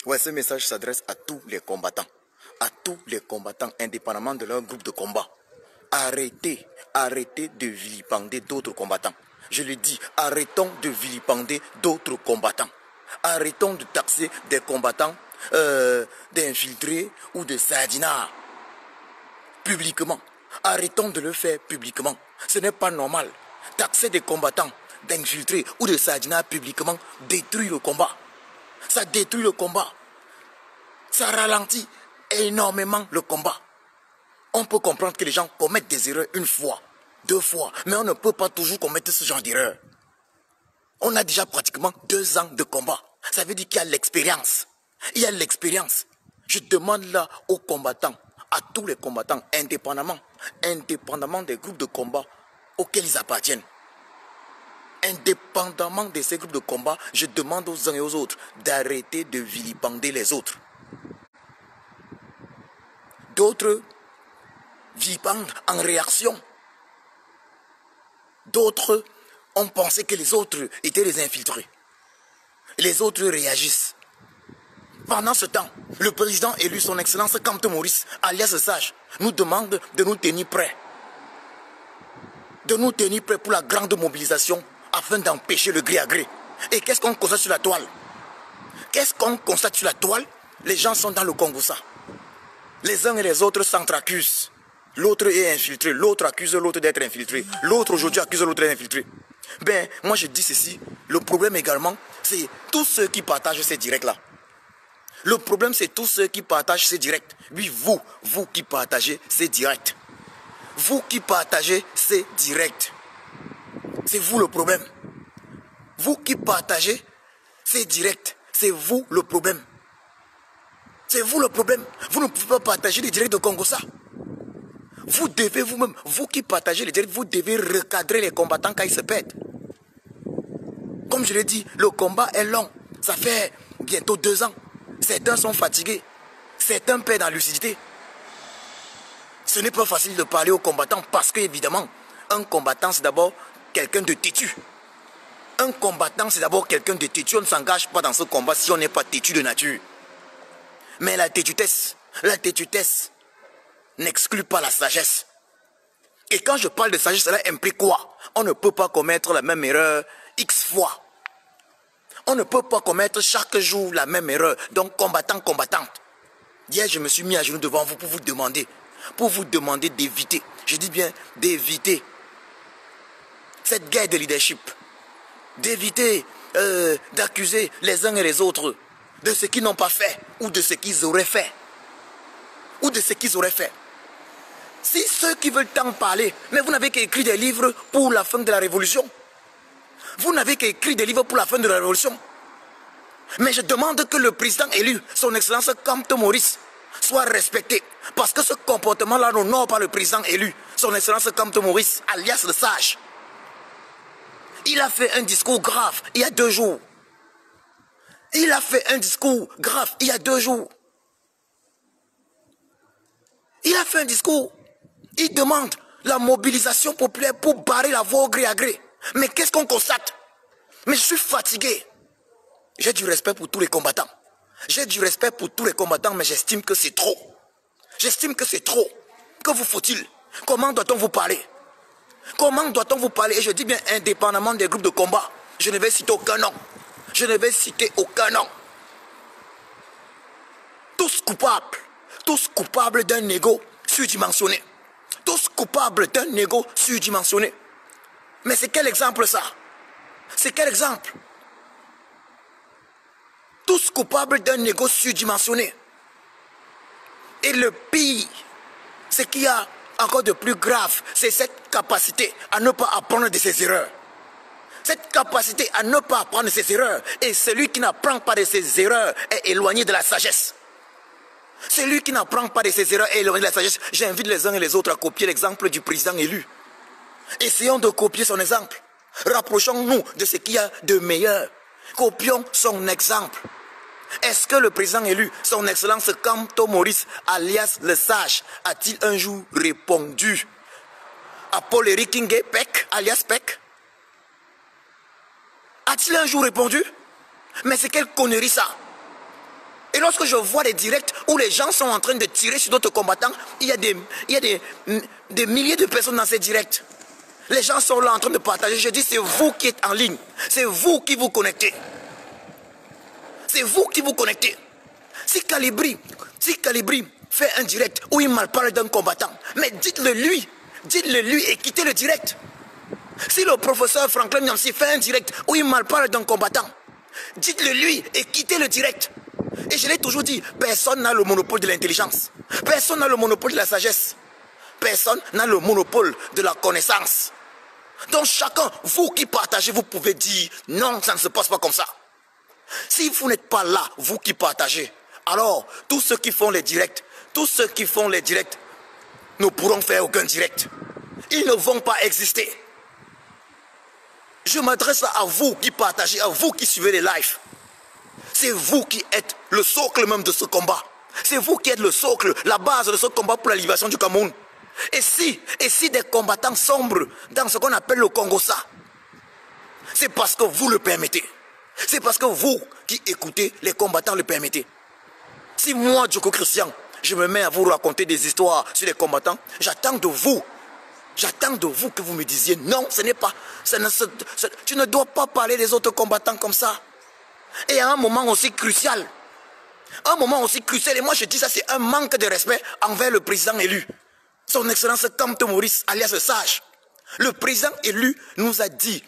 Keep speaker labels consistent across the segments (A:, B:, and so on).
A: Ouais, ce message s'adresse à tous les combattants. À tous les combattants, indépendamment de leur groupe de combat. Arrêtez de vilipender d'autres combattants. Je le dis, arrêtons de vilipender d'autres combattants. Arrêtons de taxer des combattants d'infiltrés ou de sardinards publiquement. Arrêtons de le faire publiquement. Ce n'est pas normal. Taxer des combattants d'infiltrés ou de sardinards publiquement détruit le combat. Ça détruit le combat. Ça ralentit énormément le combat. On peut comprendre que les gens commettent des erreurs une fois, deux fois, mais on ne peut pas toujours commettre ce genre d'erreur. On a déjà pratiquement 2 ans de combat. Ça veut dire qu'il y a l'expérience. Il y a l'expérience. Je demande là aux combattants, à tous les combattants, indépendamment des groupes de combat auxquels ils appartiennent. Indépendamment de ces groupes de combat, je demande aux uns et aux autres d'arrêter de vilipender les autres. D'autres vilipendent en réaction. D'autres ont pensé que les autres étaient les infiltrés. Les autres réagissent. Pendant ce temps, le président élu, son excellence Kamto Maurice, alias Sage, nous demande de nous tenir prêts. De nous tenir prêts pour la grande mobilisation afin d'empêcher le gré à gré. Et qu'est-ce qu'on constate sur la toile? Qu'est-ce qu'on constate sur la toile? Les gens sont dans le Congossa. Les uns et les autres s'entre-accusent. L'autre est infiltré, l'autre accuse l'autre d'être infiltré. L'autre aujourd'hui accuse l'autre d'être infiltré. Ben, moi je dis ceci, le problème également, c'est tous ceux qui partagent ces directs-là. Le problème, c'est tous ceux qui partagent ces directs. Oui, vous qui partagez ces directs. Vous qui partagez ces directs. C'est vous le problème. Vous qui partagez ces directs, c'est vous le problème. C'est vous le problème. Vous ne pouvez pas partager les directs de Congossa. Vous devez vous-même, vous qui partagez les directs, vous devez recadrer les combattants quand ils se pètent. Comme je l'ai dit, le combat est long. Ça fait bientôt 2 ans. Certains sont fatigués. Certains perdent en lucidité. Ce n'est pas facile de parler aux combattants parce qu'évidemment, un combattant c'est d'abord quelqu'un de têtu. Un combattant c'est d'abord quelqu'un de têtu. On ne s'engage pas dans ce combat si on n'est pas têtu de nature. Mais la têtutesse n'exclut pas la sagesse. Et quand je parle de sagesse, cela implique quoi? On ne peut pas commettre la même erreur X fois. On ne peut pas commettre chaque jour la même erreur. Donc combattant, combattante. Hier, je me suis mis à genoux devant vous pour vous demander d'éviter. Je dis bien d'éviter cette guerre de leadership. D'éviter d'accuser les uns et les autres de ce qu'ils n'ont pas fait ou de ce qu'ils auraient fait. Ou de ce qu'ils auraient fait. Si ceux qui veulent tant parler, mais vous n'avez qu'écrit des livres pour la fin de la révolution. Vous n'avez qu'écrit des livres pour la fin de la révolution. Mais je demande que le président élu, son excellence Kamto Maurice, soit respecté. Parce que ce comportement-là n'honore pas le président élu, son excellence Kamto Maurice, alias le sage. Il a fait un discours grave il y a 2 jours. Il a fait un discours grave il y a 2 jours. Il a fait un discours. Il demande la mobilisation populaire pour barrer la voie au gré à gré. Mais qu'est-ce qu'on constate? Mais je suis fatigué. J'ai du respect pour tous les combattants. J'ai du respect pour tous les combattants, mais j'estime que c'est trop. J'estime que c'est trop. Que vous faut-il? Comment doit-on vous parler? Comment doit-on vous parler? Et je dis bien indépendamment des groupes de combat. Je ne vais citer aucun nom. Je ne vais citer aucun nom. Tous coupables. Tous coupables d'un négo surdimensionné. Tous coupables d'un négo surdimensionné. Mais c'est quel exemple ça? C'est quel exemple? Tous coupables d'un négo surdimensionné. Et le pire, ce qu'il y a encore de plus grave, c'est cette capacité à ne pas apprendre de ses erreurs. Cette capacité à ne pas apprendre de ses erreurs. Et celui qui n'apprend pas de ses erreurs est éloigné de la sagesse. Celui qui n'apprend pas de ses erreurs est éloigné de la sagesse. J'invite les uns et les autres à copier l'exemple du président élu. Essayons de copier son exemple. Rapprochons-nous de ce qu'il y a de meilleur. Copions son exemple. Est-ce que le président élu, son excellence Kamto Maurice, alias le sage, a-t-il un jour répondu à Paul-Éric Ngué Pek, alias Pek? A-t-il un jour répondu? Mais c'est quelle connerie ça? Et lorsque je vois des directs où les gens sont en train de tirer sur d'autres combattants, il y a des milliers de personnes dans ces directs. Les gens sont là en train de partager. Je dis, c'est vous qui êtes en ligne. C'est vous qui vous connectez. C'est vous qui vous connectez. Si Calibri fait un direct où il malparle d'un combattant, mais dites-le lui et quittez le direct. Si le professeur Franklin Nyamsi fait un direct où il malparle d'un combattant, dites-le lui et quittez le direct. Et je l'ai toujours dit, personne n'a le monopole de l'intelligence. Personne n'a le monopole de la sagesse. Personne n'a le monopole de la connaissance. Donc chacun, vous qui partagez, vous pouvez dire non, ça ne se passe pas comme ça. Si vous n'êtes pas là, vous qui partagez, alors tous ceux qui font les directs, ne pourront faire aucun direct. Ils ne vont pas exister. Je m'adresse à vous qui partagez, à vous qui suivez les lives. C'est vous qui êtes le socle même de ce combat. C'est vous qui êtes le socle, la base de ce combat pour la libération du Cameroun. Et si des combattants sombrent dans ce qu'on appelle le Congo-Ça, c'est parce que vous le permettez. C'est parce que vous qui écoutez les combattants le permettez. Si moi, Djoko Christian, je me mets à vous raconter des histoires sur les combattants, j'attends de vous que vous me disiez non, ce n'est pas, tu ne dois pas parler des autres combattants comme ça. Et à un moment aussi crucial, et moi je dis ça, c'est un manque de respect envers le président élu. Son Excellence Kamto Maurice, alias Sage. Le président élu nous a dit,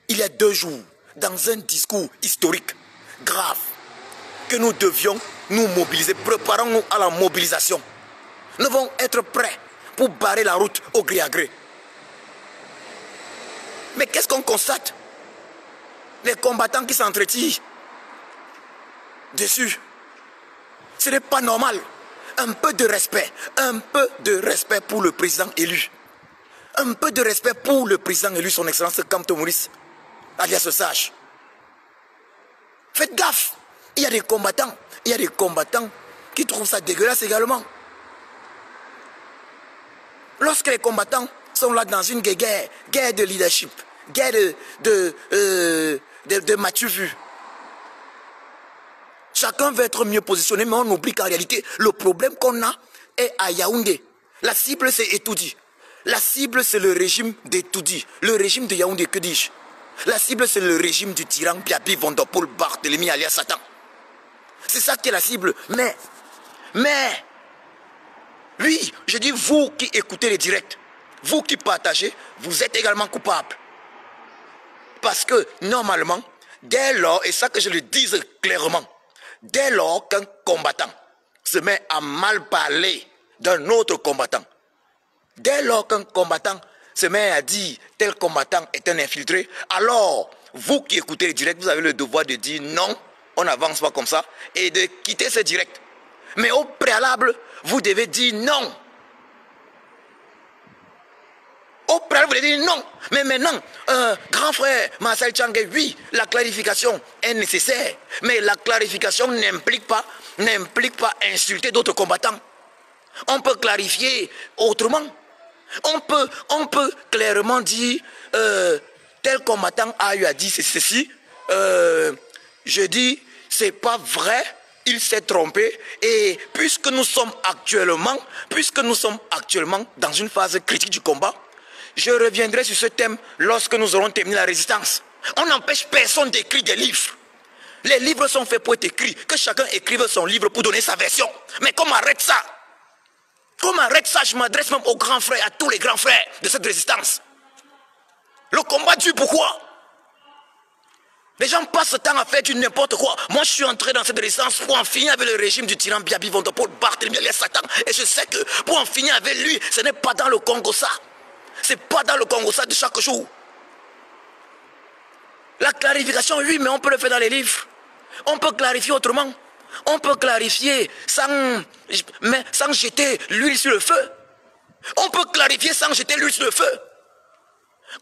A: il y a 2 jours, dans un discours historique, grave, que nous devions nous mobiliser. Préparons-nous à la mobilisation. Nous devons être prêts pour barrer la route au gré à gré. Mais qu'est-ce qu'on constate? Les combattants qui s'entretirent dessus. Ce n'est pas normal. Un peu de respect pour le président élu. Un peu de respect pour le président élu, son Excellence Kamto Maurice, alias Sage. Faites gaffe. Il y a des combattants qui trouvent ça dégueulasse également. Lorsque les combattants sont là dans une guerre de leadership, guerre de mature vue, chacun veut être mieux positionné, mais on oublie qu'en réalité, le problème qu'on a est à Yaoundé. La cible, c'est Etoudi. La cible, c'est le régime d'Etoudi. Le régime de Yaoundé, que dis-je? La cible, c'est le régime du tyran Biabi Vondopol Barthélemy alias Satan. C'est ça qui est la cible. Mais, oui, je dis vous qui écoutez les directs, vous qui partagez, vous êtes également coupables. Parce que, normalement, dès lors, et ça que je le dise clairement, dès lors qu'un combattant se met à mal parler d'un autre combattant, dès lors qu'un combattant se met à dire tel combattant est un infiltré, alors vous qui écoutez les directs, vous avez le devoir de dire non, on n'avance pas comme ça, et de quitter ce direct. Mais au préalable, vous devez dire non. Au préalable, vous devez dire non. Mais maintenant, grand frère Marcel Tchangé, oui, la clarification est nécessaire. Mais la clarification n'implique pas insulter d'autres combattants. On peut clarifier autrement. On peut clairement dire tel combattant a eu à dire ceci. Je dis, c'est pas vrai. Il s'est trompé et puisque nous sommes actuellement dans une phase critique du combat, je reviendrai sur ce thème lorsque nous aurons terminé la résistance. On n'empêche personne d'écrire des livres. Les livres sont faits pour être écrits. Que chacun écrive son livre pour donner sa version. Mais qu'on arrête ça. Qu'on arrête ça, je m'adresse même aux grands frères, à tous les grands frères de cette résistance. Le combat dure pourquoi? Les gens passent le temps à faire du n'importe quoi. Moi, je suis entré dans cette résistance pour en finir avec le régime du tyran Biabi Vondopol Barthélemy alias Satan. Et je sais que pour en finir avec lui, ce n'est pas dans le Congo-Ça. Ce n'est pas dans le Congo-Ça de chaque jour. La clarification, oui, mais on peut le faire dans les livres. On peut clarifier autrement. On peut clarifier sans jeter l'huile sur le feu. On peut clarifier sans jeter l'huile sur le feu.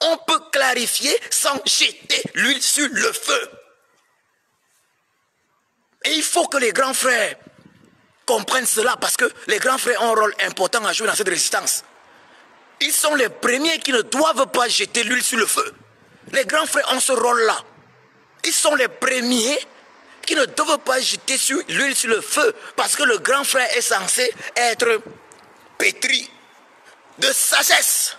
A: On peut clarifier sans jeter l'huile sur le feu. Et il faut que les grands frères comprennent cela parce que les grands frères ont un rôle important à jouer dans cette résistance. Ils sont les premiers qui ne doivent pas jeter l'huile sur le feu. Les grands frères ont ce rôle-là. Ils sont les premiers qui ne doivent pas jeter l'huile sur le feu, parce que le grand frère est censé être pétri de sagesse.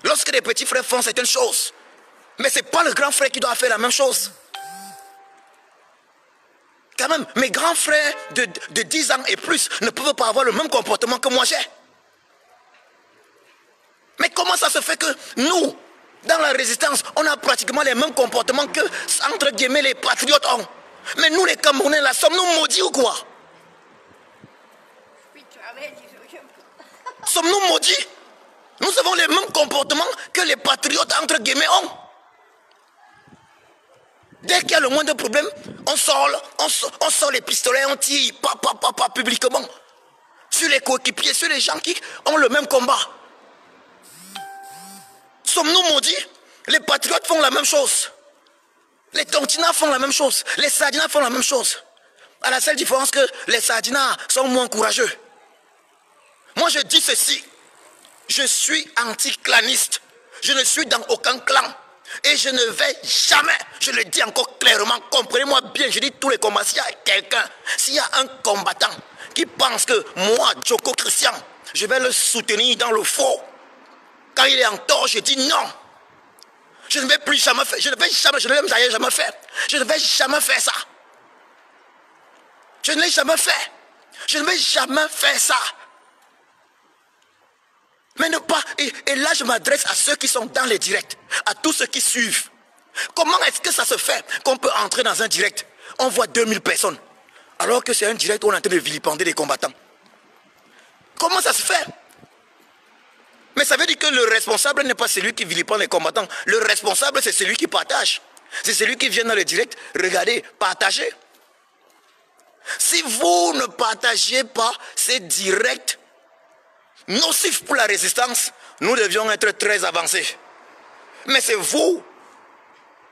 A: Lorsque les petits frères font certaines choses, mais ce n'est pas le grand frère qui doit faire la même chose. Quand même, mes grands frères de 10 ans et plus ne peuvent pas avoir le même comportement que moi j'ai. Mais comment ça se fait que nous, dans la résistance, on a pratiquement les mêmes comportements que, entre guillemets, les patriotes ont? Mais nous, les Camerounais, là, sommes-nous maudits ou quoi? Sommes-nous maudits? Nous avons les mêmes comportements que les patriotes, entre guillemets, ont. Dès qu'il y a le moindre problème, on sort les pistolets, on tire publiquement sur les coéquipiers, sur les gens qui ont le même combat. Sommes-nous maudits? Les patriotes font la même chose. Les tontinas font la même chose. Les sardinas font la même chose. À la seule différence que les sardinas sont moins courageux. Moi je dis ceci. Je suis anti-claniste. Je ne suis dans aucun clan. Et je ne vais jamais, je le dis encore clairement, comprenez-moi bien, je dis tous les combats, s'il y a quelqu'un, s'il y a un combattant qui pense que moi, Djoko Christian, je vais le soutenir dans le faux. Quand il est en tort, je dis non. Je ne vais plus jamais faire, je ne vais jamais faire. Je ne vais jamais faire ça. Je ne l'ai jamais fait. Je ne vais jamais faire ça. Mais ne pas, et là je m'adresse à ceux qui sont dans les directs, à tous ceux qui suivent. Comment est-ce que ça se fait qu'on peut entrer dans un direct, on voit 2000 personnes, alors que c'est un direct où on est en train de vilipender les combattants? Comment ça se fait? Mais ça veut dire que le responsable n'est pas celui qui vilipende les combattants. Le responsable, c'est celui qui partage. C'est celui qui vient dans le direct, regardez, partager. Si vous ne partagez pas ces directs nocifs pour la résistance, nous devions être très avancés. Mais c'est vous.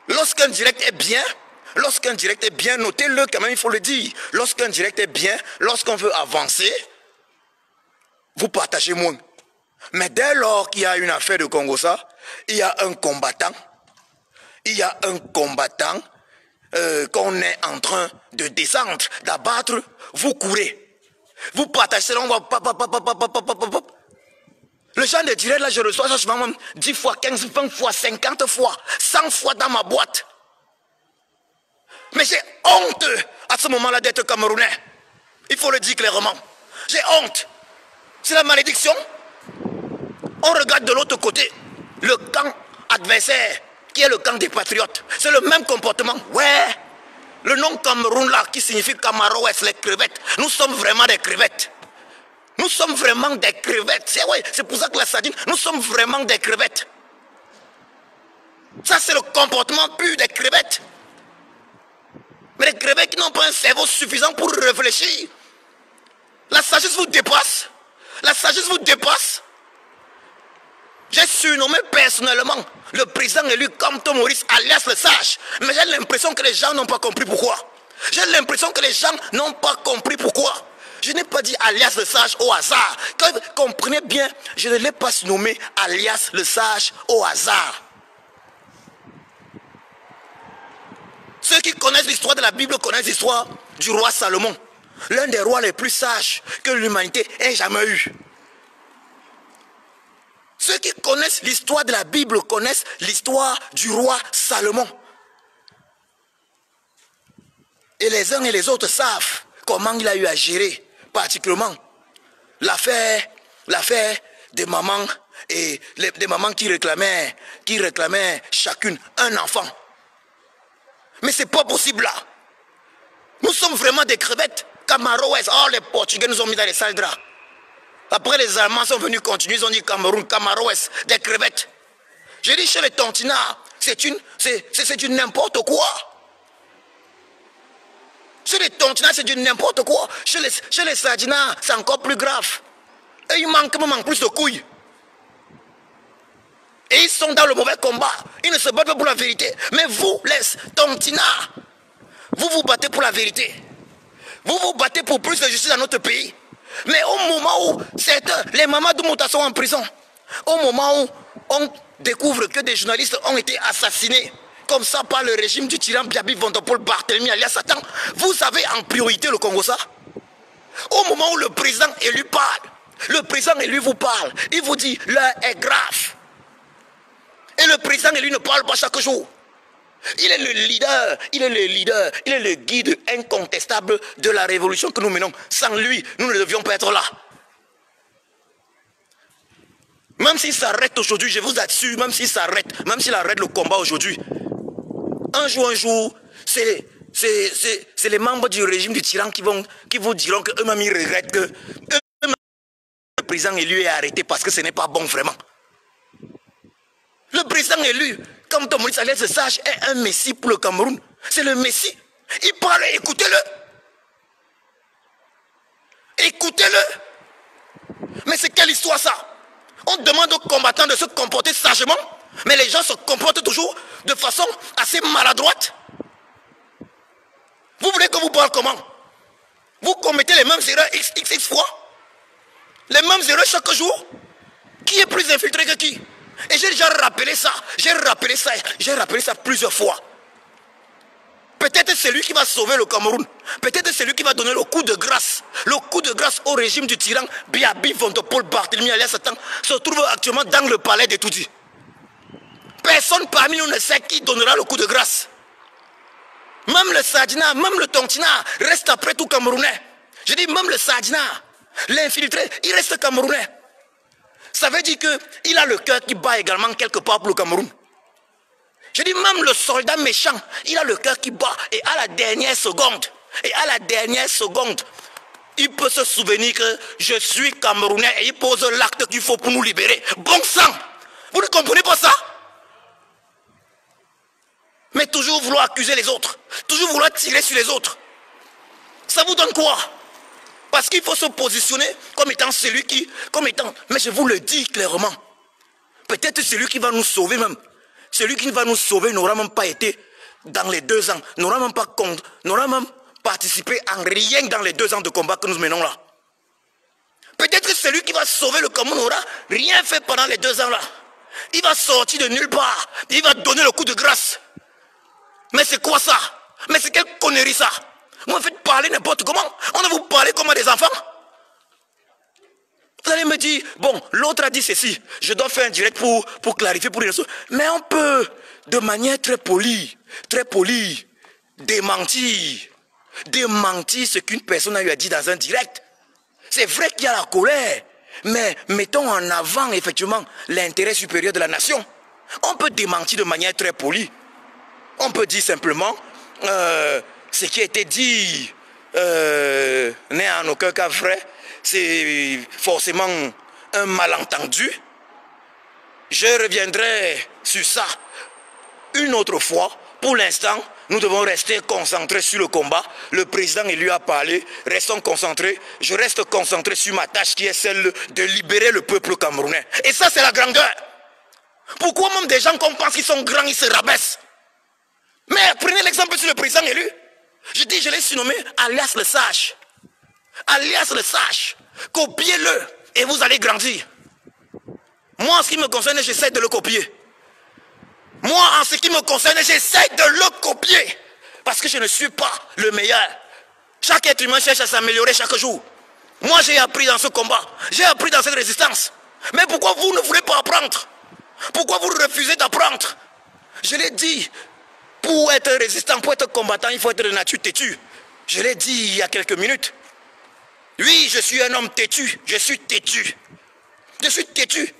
A: Lorsqu'un direct est bien, notez-le quand même, il faut le dire. Lorsqu'un direct est bien, lorsqu'on veut avancer, vous partagez moins. Mais dès lors qu'il y a une affaire de Congo-ça, il y a un combattant, qu'on est en train de descendre, d'abattre, vous courez. Vous partagez, on va le genre de direct là, je reçois ça souvent même 10 fois, 15, 20 fois, 50 fois, 100 fois dans ma boîte. Mais j'ai honte à ce moment-là d'être Camerounais. Il faut le dire clairement. J'ai honte. C'est la malédiction. On regarde de l'autre côté le camp adversaire qui est le camp des patriotes. C'est le même comportement. Ouais. Le nom Cameroun là qui signifie Camaroès, les crevettes. Nous sommes vraiment des crevettes. Nous sommes vraiment des crevettes. C'est pour ça que la sardine, nous sommes vraiment des crevettes. Ça c'est le comportement pur des crevettes. Mais les crevettes qui n'ont pas un cerveau suffisant pour réfléchir. La sagesse vous dépasse. La sagesse vous dépasse. J'ai surnommé personnellement le président élu Kamto Maurice alias le sage. Mais j'ai l'impression que les gens n'ont pas compris pourquoi. J'ai l'impression que les gens n'ont pas compris pourquoi. Je n'ai pas dit alias le sage au hasard. Comprenez bien, je ne l'ai pas nommé alias le sage au hasard. Ceux qui connaissent l'histoire de la Bible connaissent l'histoire du roi Salomon. L'un des rois les plus sages que l'humanité ait jamais eu. Ceux qui connaissent l'histoire de la Bible connaissent l'histoire du roi Salomon. Et les uns et les autres savent comment il a eu à gérer, particulièrement l'affaire des mamans et des mamans qui réclamaient chacune un enfant. Mais c'est pas possible là. Nous sommes vraiment des crevettes. Camaroès, oh les Portugais nous ont mis dans les sales draps. Après les Allemands sont venus continuer, ils ont dit Cameroun, Camaroès, des crevettes. J'ai dit chez les Tontinards, c'est du n'importe quoi. Chez les Tontinards, c'est du n'importe quoi. Chez les Sardinards, c'est encore plus grave. Et ils manquent plus de couilles. Et ils sont dans le mauvais combat. Ils ne se battent pas pour la vérité. Mais vous, les Tontinards, vous vous battez pour la vérité. Vous vous battez pour plus de justice dans notre pays. Mais au moment où les Mamadou Mouta sont en prison, au moment où on découvre que des journalistes ont été assassinés, comme ça par le régime du tyran Biabi Vondopol Barthélemy alias Satan, vous avez en priorité le Congo ça? Au moment où le président élu parle, le président élu vous parle, il vous dit l'heure est grave. Et le président élu ne parle pas chaque jour. Il est le leader, il est le leader, il est le guide incontestable de la révolution que nous menons. Sans lui, nous ne devions pas être là. Même s'il s'arrête aujourd'hui, je vous assure, même s'il s'arrête, même s'il arrête le combat aujourd'hui, un jour, c'est les membres du régime du tyran qui vous diront qu'eux-mêmes ils regrettent que le président élu est arrêté parce que ce n'est pas bon vraiment. Le président élu, comme Maurice Alias Sage, est un messie pour le Cameroun. C'est le messie. Il parle, écoutez-le. Écoutez-le. Mais c'est quelle histoire ça? On demande aux combattants de se comporter sagement, mais les gens se comportent toujours de façon assez maladroite. Vous voulez que vous parle comment? Vous commettez les mêmes erreurs x fois? Les mêmes erreurs chaque jour? Qui est plus infiltré que qui? Et j'ai déjà rappelé ça, j'ai rappelé ça plusieurs fois. Peut-être c'est lui qui va sauver le Cameroun. Peut-être c'est lui qui va donner le coup de grâce. Le coup de grâce au régime du tyran Biabi Vondopol Barthélemy alias Satan se trouve actuellement dans le palais de Toudi. Personne parmi nous ne sait qui donnera le coup de grâce. Même le Sadina, même le Tontina reste après tout camerounais. Je dis même le Sadina, l'infiltré, il reste camerounais. Ça veut dire qu'il a le cœur qui bat également quelque part pour le Cameroun. Je dis même le soldat méchant, il a le cœur qui bat et à la dernière seconde, il peut se souvenir que je suis Camerounais et il pose l'acte qu'il faut pour nous libérer. Bon sang! Vous ne comprenez pas ça? Mais toujours vouloir accuser les autres, toujours vouloir tirer sur les autres. Ça vous donne quoi? Parce qu'il faut se positionner comme étant celui qui... mais je vous le dis clairement. Peut-être celui qui va nous sauver même. Celui qui va nous sauver n'aura même pas été dans les 2 ans. N'aura même participé en rien dans les 2 ans de combat que nous menons là. Peut-être que celui qui va sauver le Cameroun n'aura rien fait pendant les 2 ans là. Il va sortir de nulle part. Il va donner le coup de grâce. Mais c'est quoi ça? Mais c'est quelle connerie ça? Vous me faites parler n'importe comment. On va vous parler comme à des enfants. Vous allez me dire, bon, l'autre a dit ceci. Je dois faire un direct pour clarifier, pour une chose. Mais on peut, de manière très polie, démentir. Démentir ce qu'une personne a eu à dire dans un direct. C'est vrai qu'il y a la colère. Mais mettons en avant, effectivement, l'intérêt supérieur de la nation. On peut démentir de manière très polie. On peut dire simplement... ce qui a été dit n'est en aucun cas vrai, c'est forcément un malentendu. Je reviendrai sur ça une autre fois. Pour l'instant, nous devons rester concentrés sur le combat. Le président élu a parlé, restons concentrés. Je reste concentré sur ma tâche qui est celle de libérer le peuple camerounais. Et ça, c'est la grandeur. Pourquoi même des gens qu'on pense qu'ils sont grands, ils se rabaissent? Mais prenez l'exemple sur le président élu. Je dis, je l'ai surnommé alias le sage. Alias le sage. Copiez-le et vous allez grandir. Moi, en ce qui me concerne, j'essaie de le copier. Moi, en ce qui me concerne, j'essaie de le copier. Parce que je ne suis pas le meilleur. Chaque être humain cherche à s'améliorer chaque jour. Moi, j'ai appris dans ce combat. J'ai appris dans cette résistance. Mais pourquoi vous ne voulez pas apprendre? Pourquoi vous refusez d'apprendre? Je l'ai dit. Pour être résistant, pour être combattant, il faut être de nature têtue. Je l'ai dit il y a quelques minutes. Oui, je suis un homme têtu. Je suis têtu. Je suis têtu.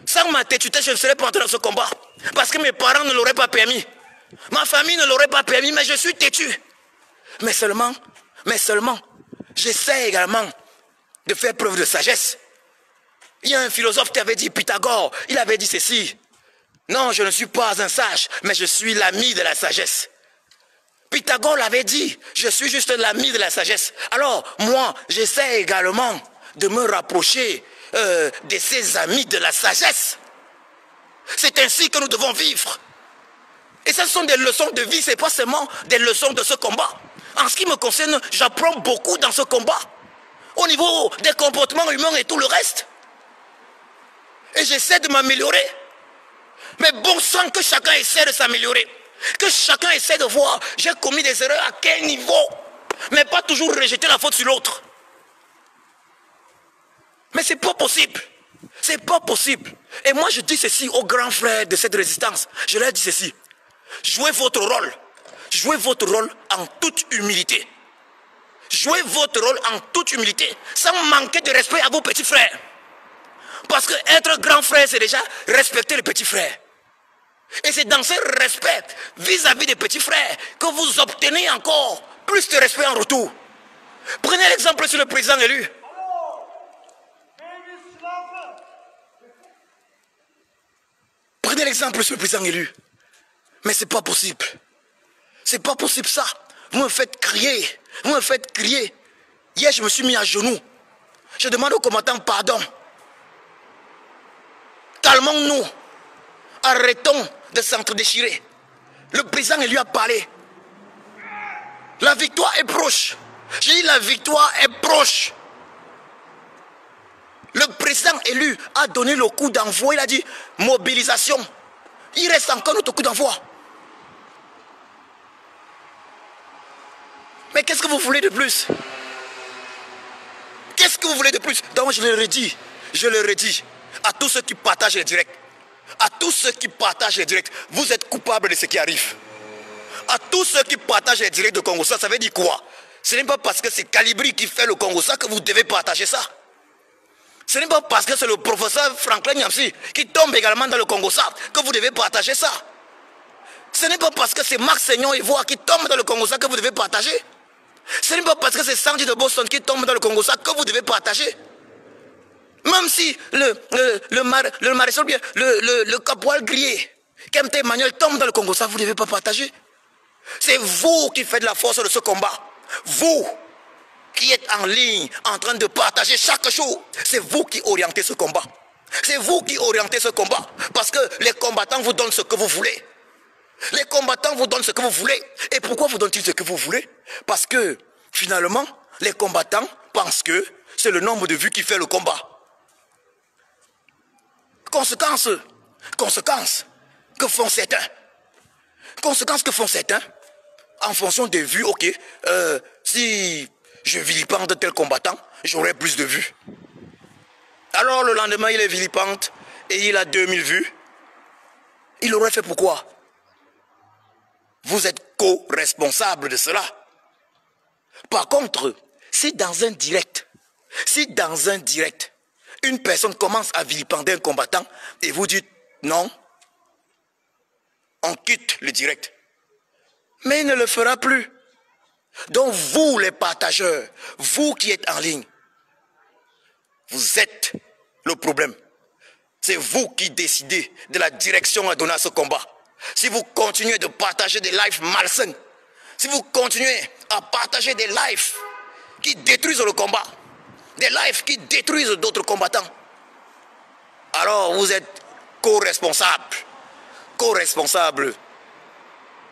A: Sans ma têtuité, je ne serais pas entré dans ce combat. Parce que mes parents ne l'auraient pas permis. Ma famille ne l'aurait pas permis, mais je suis têtu. Mais seulement, j'essaie également de faire preuve de sagesse. Il y a un philosophe qui avait dit, Pythagore, il avait dit ceci. Non, je ne suis pas un sage, mais je suis l'ami de la sagesse. Pythagore l'avait dit, je suis juste l'ami de la sagesse. Alors, moi, j'essaie également de me rapprocher de ces amis de la sagesse. C'est ainsi que nous devons vivre. Et ce sont des leçons de vie, ce n'est pas seulement des leçons de ce combat. En ce qui me concerne, j'apprends beaucoup dans ce combat. Au niveau des comportements humains et tout le reste. Et j'essaie de m'améliorer. Mais bon sang que chacun essaie de s'améliorer. Que chacun essaie de voir, j'ai commis des erreurs à quel niveau, mais pas toujours rejeter la faute sur l'autre. Mais c'est pas possible. C'est pas possible. Et moi je dis ceci aux grands frères de cette résistance. Je leur dis ceci. Jouez votre rôle. Jouez votre rôle en toute humilité. Jouez votre rôle en toute humilité, sans manquer de respect à vos petits frères. Parce que être grand frère, c'est déjà respecter les petits frères. Et c'est dans ce respect vis-à-vis des petits frères que vous obtenez encore plus de respect en retour. Prenez l'exemple sur le président élu. Prenez l'exemple sur le président élu. Mais c'est pas possible. C'est pas possible ça. Vous me faites crier. Vous me faites crier. Hier, je me suis mis à genoux. Je demande au combattant pardon. Calmons-nous. Arrêtons de s'entre-déchirer. Le président lui a parlé. La victoire est proche. J'ai dit la victoire est proche. Le président élu a donné le coup d'envoi. Il a dit mobilisation. Il reste encore notre coup d'envoi. Mais qu'est-ce que vous voulez de plus? Qu'est-ce que vous voulez de plus? Donc je le redis à tous ceux qui partagent les directs. À tous ceux qui partagent les directs, vous êtes coupables de ce qui arrive. À tous ceux qui partagent les directs de Congossa, ça veut dire quoi? Ce n'est pas parce que c'est Calibri qui fait le Congossa que vous devez partager ça. Ce n'est pas parce que c'est le professeur Franklin Nyamsi qui tombe également dans le Congossa que vous devez partager ça. Ce n'est pas parce que c'est Marc Seignon Ivoire qui tombe dans le Congossa que vous devez partager. Ce n'est pas parce que c'est Sandy de Boston qui tombe dans le Congossa que vous devez partager. Même si le maréchal bien, le caporal grillé, Kemte Emmanuel tombe dans le Congossa, vous ne devez pas partager. C'est vous qui faites la force de ce combat. Vous qui êtes en ligne, en train de partager chaque jour, c'est vous qui orientez ce combat. C'est vous qui orientez ce combat. Parce que les combattants vous donnent ce que vous voulez. Les combattants vous donnent ce que vous voulez. Et pourquoi vous donnent-ils ce que vous voulez? Parce que, finalement, les combattants pensent que c'est le nombre de vues qui fait le combat. Conséquence que font certains. Conséquence que font certains. En fonction des vues, ok, si je vilipende tel combattant, j'aurai plus de vues. Alors le lendemain, il est vilipende et il a 2000 vues. Il aurait fait pourquoi? Vous êtes co-responsable de cela. Par contre, si dans un direct, une personne commence à vilipender un combattant et vous dites non, on quitte le direct. Mais il ne le fera plus. Donc vous les partageurs, vous qui êtes en ligne, vous êtes le problème. C'est vous qui décidez de la direction à donner à ce combat. Si vous continuez de partager des lives malsains, si vous continuez à partager des lives qui détruisent le combat, des lives qui détruisent d'autres combattants, alors vous êtes co-responsable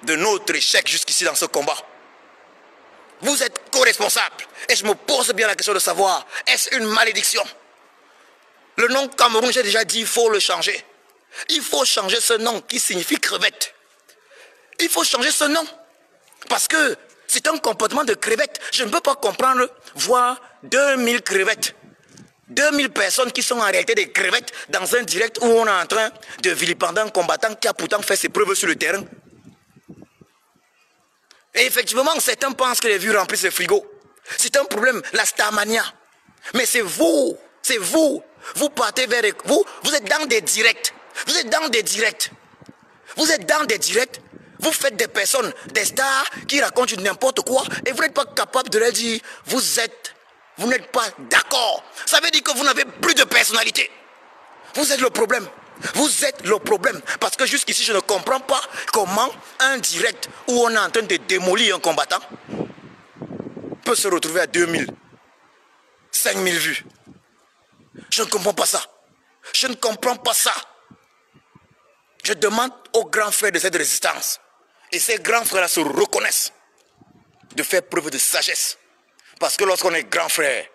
A: de notre échec jusqu'ici dans ce combat. Vous êtes co-responsable. Et je me pose bien la question de savoir, est-ce une malédiction? Le nom Cameroun, j'ai déjà dit, il faut le changer. Il faut changer ce nom qui signifie crevette. Il faut changer ce nom. Parce que c'est un comportement de crevette. Je ne peux pas comprendre, voir 2000 crevettes. 2000 personnes qui sont en réalité des crevettes dans un direct où on est en train de vilipender un combattant qui a pourtant fait ses preuves sur le terrain. Et effectivement, certains pensent que les vues remplissent le frigo. C'est un problème, la starmania. Mais c'est vous. Vous partez vers... Vous êtes dans des directs. Vous êtes dans des directs. Vous faites des personnes, des stars qui racontent n'importe quoi et vous n'êtes pas capable de leur dire, vous n'êtes pas d'accord. Ça veut dire que vous n'avez plus de personnalité. Vous êtes le problème. Vous êtes le problème. Parce que jusqu'ici, je ne comprends pas comment un direct où on est en train de démolir un combattant peut se retrouver à 2000, 5000 vues. Je ne comprends pas ça. Je ne comprends pas ça. Je demande aux grands frères de cette résistance, et ces grands frères-là se reconnaissent, de faire preuve de sagesse. Parce que lorsqu'on est grand frère,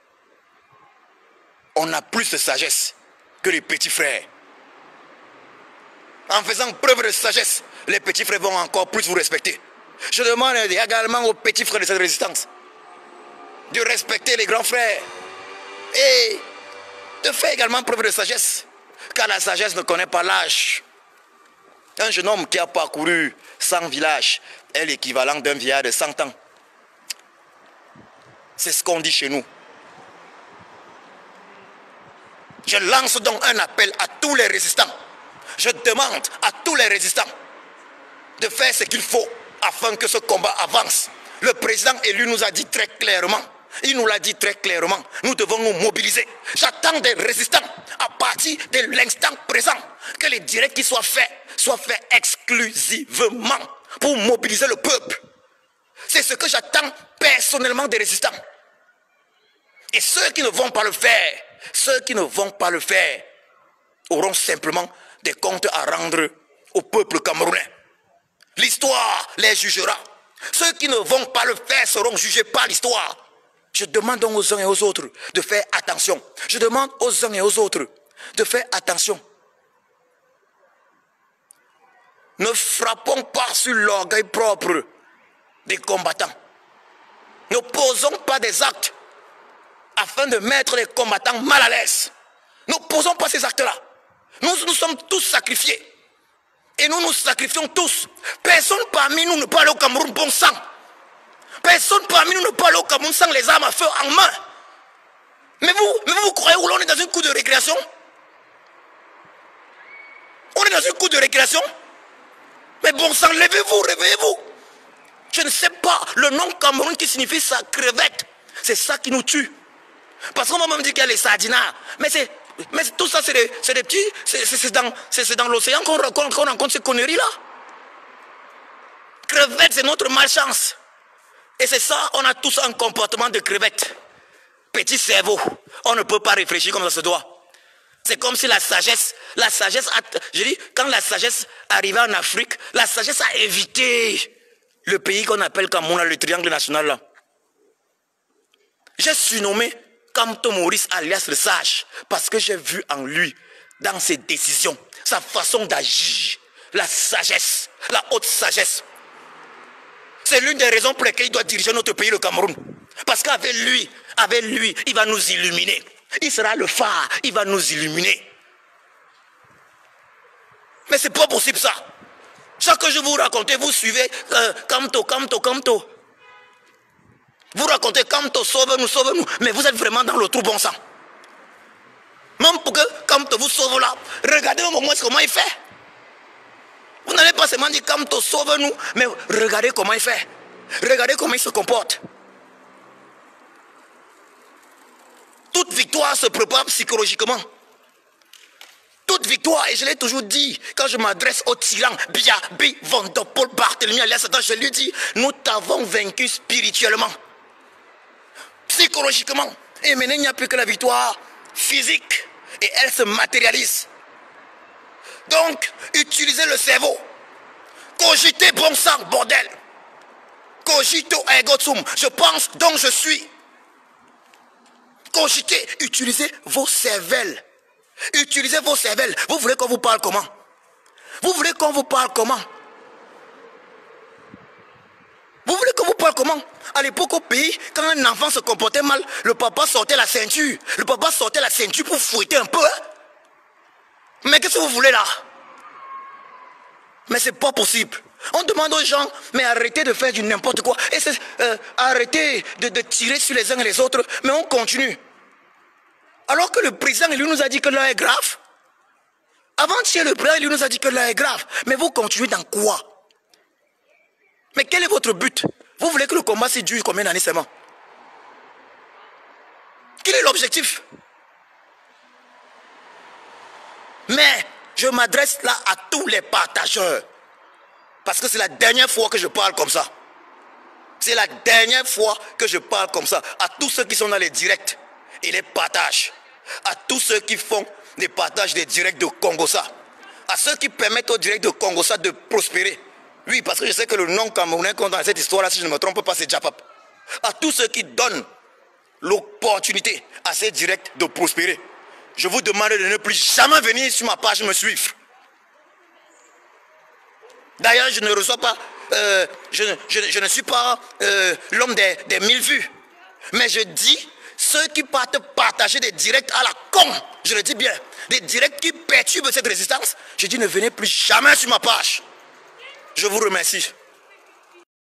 A: on a plus de sagesse que les petits frères. En faisant preuve de sagesse, les petits frères vont encore plus vous respecter. Je demande également aux petits frères de cette résistance de respecter les grands frères et de faire également preuve de sagesse, car la sagesse ne connaît pas l'âge. Un jeune homme qui a parcouru 100 villages est l'équivalent d'un vieillard de 100 ans. C'est ce qu'on dit chez nous. Je lance donc un appel à tous les résistants. Je demande à tous les résistants de faire ce qu'il faut afin que ce combat avance. Le président élu nous a dit très clairement, il nous l'a dit très clairement, nous devons nous mobiliser. J'attends des résistants à partir de l'instant présent, que les directs qui soient faits exclusivement pour mobiliser le peuple. C'est ce que j'attends personnellement des résistants. Et ceux qui ne vont pas le faire, auront simplement des comptes à rendre au peuple camerounais. L'histoire les jugera. Ceux qui ne vont pas le faire seront jugés par l'histoire. Je demande donc aux uns et aux autres de faire attention. Je demande aux uns et aux autres de faire attention. Ne frappons pas sur l'orgueil propre des combattants. Ne posons pas des actes afin de mettre les combattants mal à l'aise. Ne posons pas ces actes-là. Nous sommes tous sacrifiés. Et nous nous sacrifions tous. Personne parmi nous ne peut aller au Cameroun bon sang. Personne parmi nous ne peut aller au Cameroun sans les armes à feu en main. Mais vous croyez où l'on est dans une cour de récréation? On est dans une cour de récréation? Mais bon sang, levez-vous, réveillez-vous. Je ne sais pas, le nom Cameroun qui signifie ça, crevette. C'est ça qui nous tue. Parce qu'on va même dire qu'il y a les sardinards. Mais tout ça, c'est des petits... C'est dans l'océan qu'on rencontre ces conneries-là. Crevette, c'est notre malchance. Et c'est ça, on a tous un comportement de crevette. Petit cerveau. On ne peut pas réfléchir comme ça se doit. C'est comme si la sagesse je dis, quand la sagesse arrivait en Afrique, la sagesse a évité le pays qu'on appelle Cameroun, le triangle national là. J'ai surnommé Kamto Maurice alias le sage, parce que j'ai vu en lui, dans ses décisions, sa façon d'agir, la sagesse, la haute sagesse. C'est l'une des raisons pour lesquelles il doit diriger notre pays, le Cameroun. Parce qu'avec lui, il va nous illuminer. Il sera le phare, il va nous illuminer. Mais c'est pas possible ça. Chaque jour vous racontez, vous suivez Kamto. Vous racontez Kamto, sauve-nous. Mais vous êtes vraiment dans le trou bon sang. Même pour que Kamto vous sauve là, regardez au moins comment il fait. Vous n'allez pas seulement dire Kamto, sauve-nous, mais regardez comment il fait. Regardez comment il se comporte. Toute victoire se prépare psychologiquement. Toute victoire, et je l'ai toujours dit, quand je m'adresse au tyran, Biabi, Vandopol, Barthélemy, alias Satan, je lui dis, nous t'avons vaincu spirituellement, psychologiquement. Et maintenant, il n'y a plus que la victoire physique, et elle se matérialise. Donc, utilisez le cerveau. Cogitez bon sang, bordel. Cogito ergo sum. Je pense, donc je suis. Cogitez, utilisez vos cervelles. Utilisez vos cervelles. Vous voulez qu'on vous parle comment? Vous voulez qu'on vous parle comment? Vous voulez qu'on vous parle comment? À l'époque au pays, quand un enfant se comportait mal, le papa sortait la ceinture. Le papa sortait la ceinture pour fouetter un peu. Hein? Mais qu'est-ce que vous voulez là? Mais c'est pas possible. On demande aux gens, mais arrêtez de faire du n'importe quoi. Et arrêtez de tirer sur les uns et les autres. Mais on continue. Alors que le président, il nous a dit que l'heure est grave. Avant-hier, le président, il nous a dit que l'heure est grave. Mais vous continuez dans quoi? Mais quel est votre but? Vous voulez que le combat se dure combien d'années seulement? Quel est l'objectif? Mais je m'adresse là à tous les partageurs. Parce que c'est la dernière fois que je parle comme ça. C'est la dernière fois que je parle comme ça. À tous ceux qui sont dans les directs et les partages. À tous ceux qui font des partages des directs de Congossa. À ceux qui permettent au direct de Congossa de prospérer. Oui, parce que je sais que le nom camerounais qu'on a dans cette histoire-là, si je ne me trompe pas, c'est Djapap. À tous ceux qui donnent l'opportunité à ces directs de prospérer. Je vous demande de ne plus jamais venir sur ma page me suivre. D'ailleurs, je ne reçois pas, je ne suis pas l'homme des 1000 vues. Mais je dis, ceux qui partent partager des directs à la con, je le dis bien, des directs qui perturbent cette résistance, je dis ne venez plus jamais sur ma page. Je vous remercie.